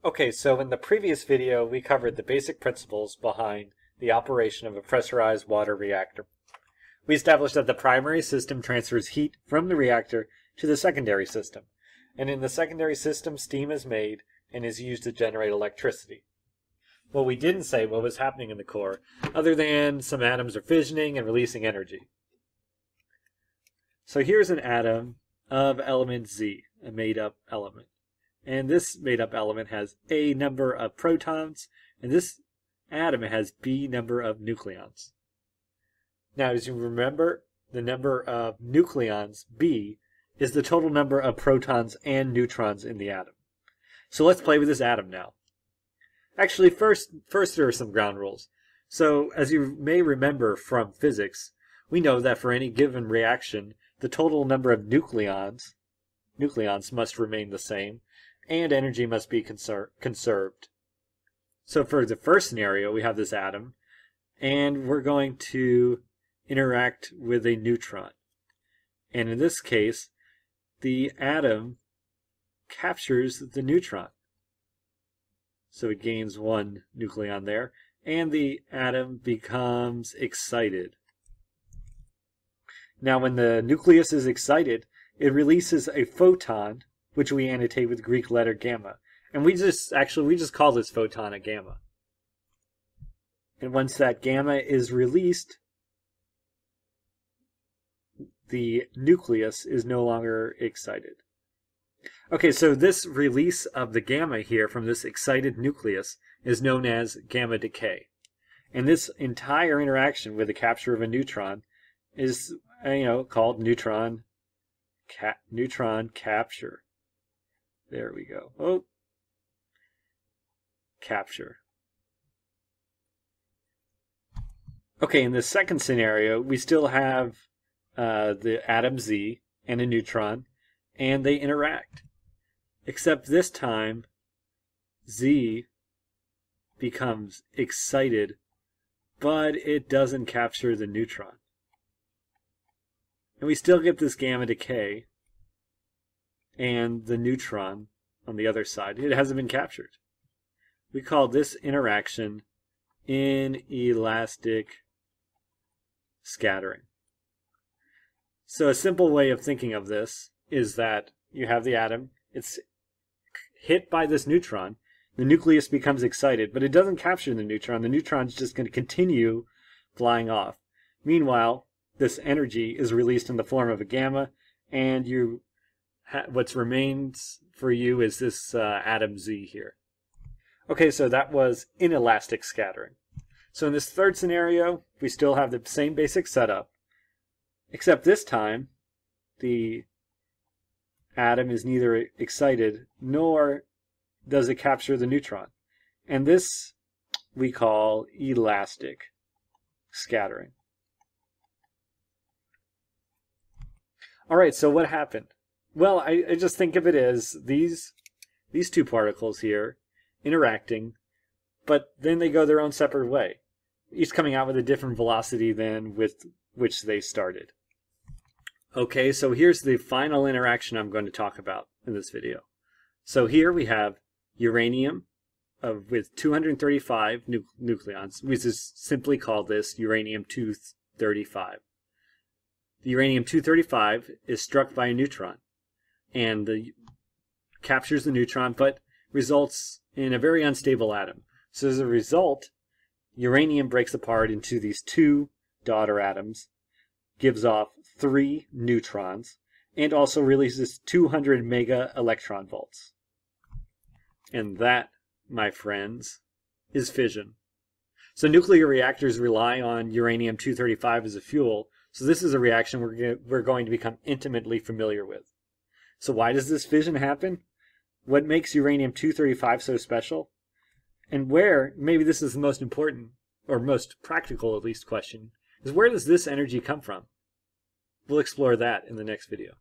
Okay, so in the previous video, we covered the basic principles behind the operation of a pressurized water reactor. We established that the primary system transfers heat from the reactor to the secondary system, and in the secondary system, steam is made and is used to generate electricity. Well, we didn't say what was happening in the core, other than some atoms are fissioning and releasing energy. So here's an atom of element Z, a made-up element. And this made-up element has A number of protons, and this atom has B number of nucleons. Now, as you remember, the number of nucleons, B, is the total number of protons and neutrons in the atom. So let's play with this atom now. Actually, first there are some ground rules. So, as you may remember from physics, we know that for any given reaction, the total number of nucleons must remain the same, and energy must be conserved. So for the first scenario, we have this atom, and we're going to interact with a neutron. And in this case, the atom captures the neutron. So it gains one nucleon there, and the atom becomes excited. Now when the nucleus is excited, it releases a photon, which we annotate with Greek letter gamma. And we just call this photon a gamma. And once that gamma is released, the nucleus is no longer excited. Okay, so this release of the gamma here from this excited nucleus is known as gamma decay. And this entire interaction with the capture of a neutron is, called neutron capture. There we go. Oh, capture. Okay, in the second scenario, we still have the atom Z and a neutron, and they interact. Except this time, Z becomes excited, but it doesn't capture the neutron. And we still get this gamma decay, and the neutron on the other side. It hasn't been captured. We call this interaction inelastic scattering. So a simple way of thinking of this is that you have the atom, it's hit by this neutron, the nucleus becomes excited, but it doesn't capture the neutron's just going to continue flying off. Meanwhile, this energy is released in the form of a gamma, and what remains for you is this atom Z here. Okay, so that was inelastic scattering. So in this third scenario, we still have the same basic setup, except this time, the atom is neither excited nor does it capture the neutron. And this we call elastic scattering. Alright, so what happened? Well, I just think of it as these two particles here interacting, but then they go their own separate way, each coming out with a different velocity than with which they started. Okay, so here's the final interaction I'm going to talk about in this video. So here we have uranium with 235 nucleons. We just simply call this uranium-235. The uranium-235 is struck by a neutron and captures the neutron, but results in a very unstable atom. So as a result, uranium breaks apart into these two daughter atoms, gives off 3 neutrons, and also releases 200 mega electron volts. And that, my friends, is fission. So nuclear reactors rely on uranium-235 as a fuel, so this is a reaction we're going to become intimately familiar with. So why does this fission happen? What makes uranium-235 so special? And maybe this is the most important, or most practical at least question, is where does this energy come from? We'll explore that in the next video.